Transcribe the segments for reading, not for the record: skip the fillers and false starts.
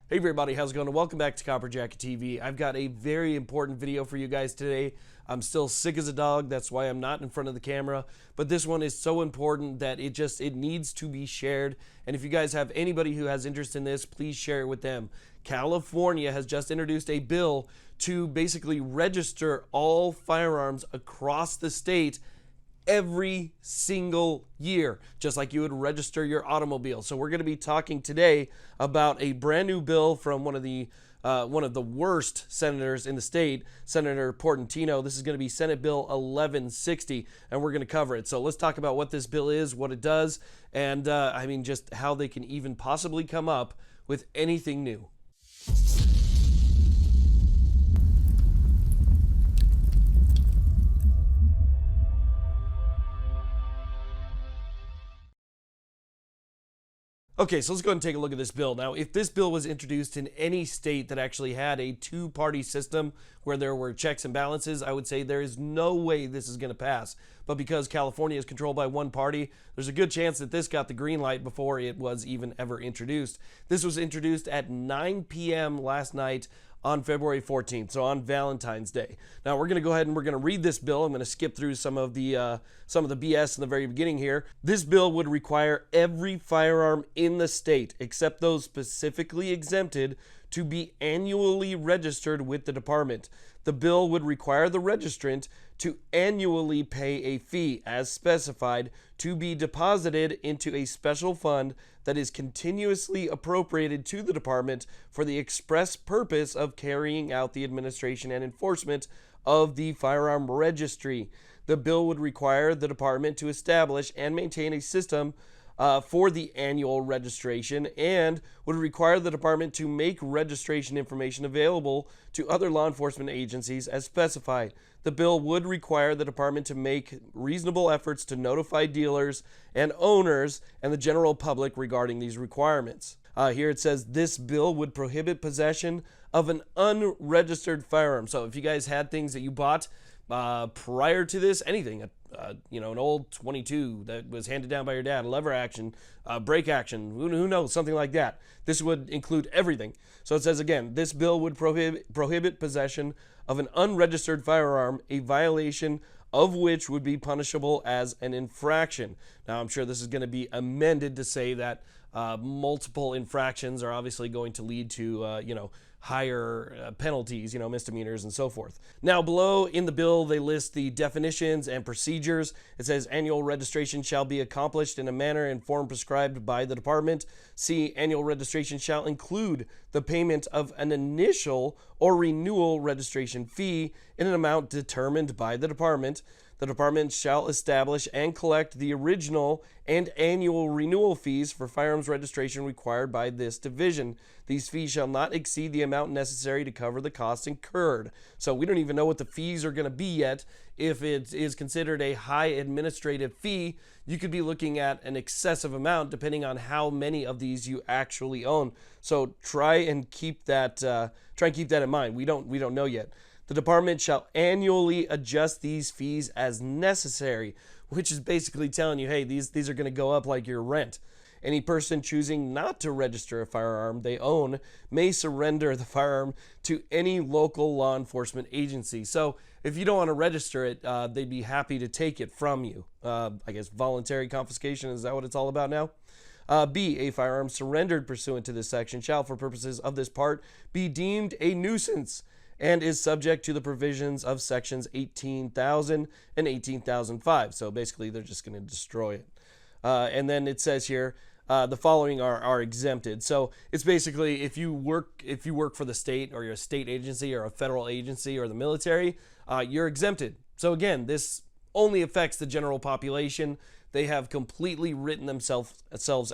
Hey everybody, how's it going? Welcome back to Copper Jacket TV. I've got a very important video for you guys today. I'm still sick as a dog, that's why I'm not in front of the camera, but this one is so important that it needs to be shared. And if you guys have anybody who has interest in this, please share it with them. California has just introduced a bill to basically register all firearms across the state every single year, just like you would register your automobile. So we're going to be talking today about a brand new bill from one of the worst senators in the state, Senator Portantino. This is going to be Senate Bill 1160, and we're going to cover it. So let's talk about what this bill is, what it does, and just how they can even possibly come up with anything new. Okay, so let's go ahead and take a look at this bill. Now, if this bill was introduced in any state that actually had a two-party system where there were checks and balances, I would say there is no way this is going to pass. But because California is controlled by one party, there's a good chance that this got the green light before it was even ever introduced. This was introduced at 9 p.m. last night on February 14th, so on Valentine's Day. Now we're going to go ahead and we're going to read this bill. I'm going to skip through some of the BS in the very beginning here. This bill would require every firearm in the state, except those specifically exempted, to be annually registered with the department. The bill would require the registrant to annually pay a fee as specified to be deposited into a special fund that is continuously appropriated to the department for the express purpose of carrying out the administration and enforcement of the firearm registry. The bill would require the department to establish and maintain a system for the annual registration, and would require the department to make registration information available to other law enforcement agencies as specified. The bill would require the department to make reasonable efforts to notify dealers and owners and the general public regarding these requirements. Here it says this bill would prohibit possession of an unregistered firearm. So if you guys had things that you bought prior to this, anything, an old 22 that was handed down by your dad, a lever action, brake action, who knows, something like that. This would include everything. So it says again, this bill would prohibit possession of an unregistered firearm, a violation of which would be punishable as an infraction. Now I'm sure this is going to be amended to say that multiple infractions are obviously going to lead to higher penalties, misdemeanors and so forth. Now below in the bill, they list the definitions and procedures. It says annual registration shall be accomplished in a manner and form prescribed by the department. C, annual registration shall include the payment of an initial or renewal registration fee in an amount determined by the department. The department shall establish and collect the original and annual renewal fees for firearms registration required by this division. These fees shall not exceed the amount necessary to cover the costs incurred. So we don't even know what the fees are going to be yet. If it is considered a high administrative fee, you could be looking at an excessive amount depending on how many of these you actually own. So try and keep that in mind. We don't know yet. The department shall annually adjust these fees as necessary, which is basically telling you, hey, these are going to go up like your rent. Any person choosing not to register a firearm they own may surrender the firearm to any local law enforcement agency. So if you don't want to register it, they'd be happy to take it from you. I guess voluntary confiscation, is that what it's all about now? B, a firearm surrendered pursuant to this section shall, for purposes of this part, be deemed a nuisance and is subject to the provisions of sections 18,000 and 18,005. So basically, they're just going to destroy it. And then it says here, the following are exempted. So it's basically if you work for the state, or you're a state agency or a federal agency or the military, you're exempted. So again, this only affects the general population. They have completely written themselves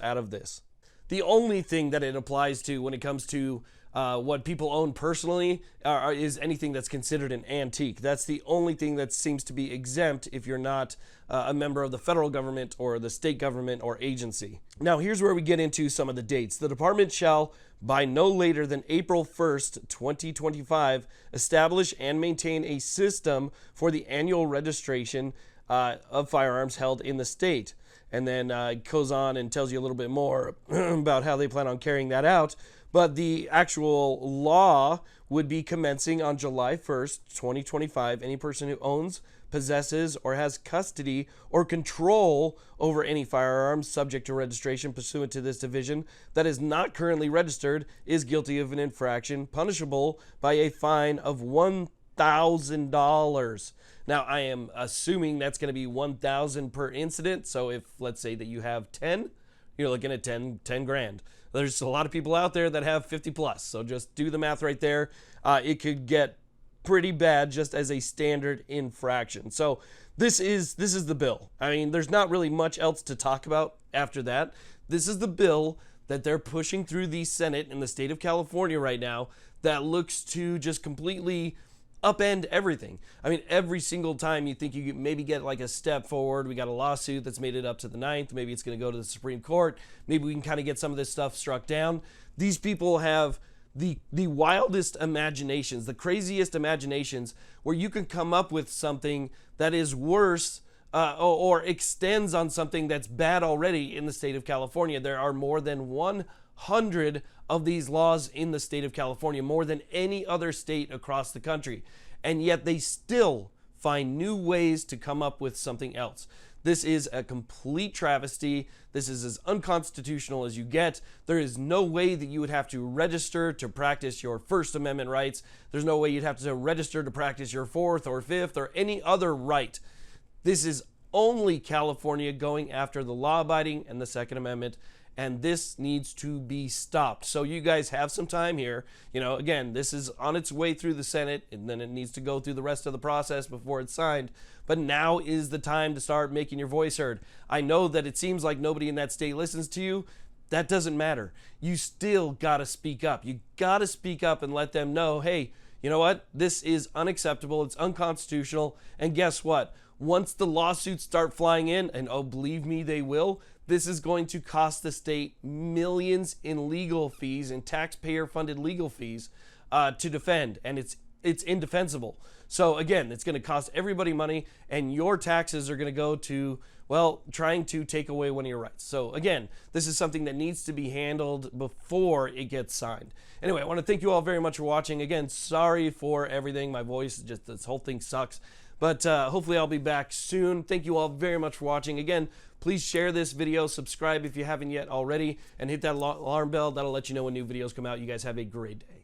out of this. The only thing that it applies to when it comes to what people own personally is anything that's considered an antique. That's the only thing that seems to be exempt if you're not a member of the federal government or the state government or agency. Now here's where we get into some of the dates. The department shall, by no later than April 1st, 2025, establish and maintain a system for the annual registration of firearms held in the state. And then it goes on and tells you a little bit more about how they plan on carrying that out. But the actual law would be commencing on July 1st, 2025. Any person who owns, possesses, or has custody or control over any firearms subject to registration pursuant to this division that is not currently registered is guilty of an infraction punishable by a fine of $1,000. Now, I am assuming that's going to be $1,000 per incident. So if, let's say that you have 10, you're looking at 10 grand. There's a lot of people out there that have 50 plus. So just do the math right there. It could get pretty bad just as a standard infraction. So this is the bill. I mean, there's not really much else to talk about after that. This is the bill that they're pushing through the Senate in the state of California right now that looks to just completely upend everything. I mean, every single time you think you could maybe get like a step forward, we got a lawsuit that's made it up to the 9th. Maybe it's going to go to the Supreme Court. Maybe we can kind of get some of this stuff struck down. These people have the wildest imaginations, the craziest imaginations, where you can come up with something that is worse or extends on something that's bad already in the state of California. There are more than 100 of these laws in the state of California, more than any other state across the country. And yet they still find new ways to come up with something else. This is a complete travesty. This is as unconstitutional as you get. There is no way that you would have to register to practice your First Amendment rights. There's no way you'd have to register to practice your Fourth or Fifth or any other right. This is only California going after the law-abiding and the Second Amendment, and this needs to be stopped. So you guys have some time here. You know, again, this is on its way through the Senate, and then it needs to go through the rest of the process before it's signed. But now is the time to start making your voice heard. I know that it seems like nobody in that state listens to you. That doesn't matter. You still got to speak up. You got to speak up and let them know, hey, you know what? This is unacceptable. It's unconstitutional. And guess what? Once the lawsuits start flying in, and oh, believe me, they will, this is going to cost the state millions in legal fees and taxpayer-funded legal fees to defend, and it's indefensible. So again, it's going to cost everybody money, and your taxes are going to go to, well, trying to take away one of your rights. So again, this is something that needs to be handled before it gets signed. Anyway, I want to thank you all very much for watching. Again, sorry for everything. My voice, just this whole thing sucks. But hopefully I'll be back soon. Thank you all very much for watching. Again, please share this video, subscribe if you haven't yet already, and hit that alarm bell. That'll let you know when new videos come out. You guys have a great day.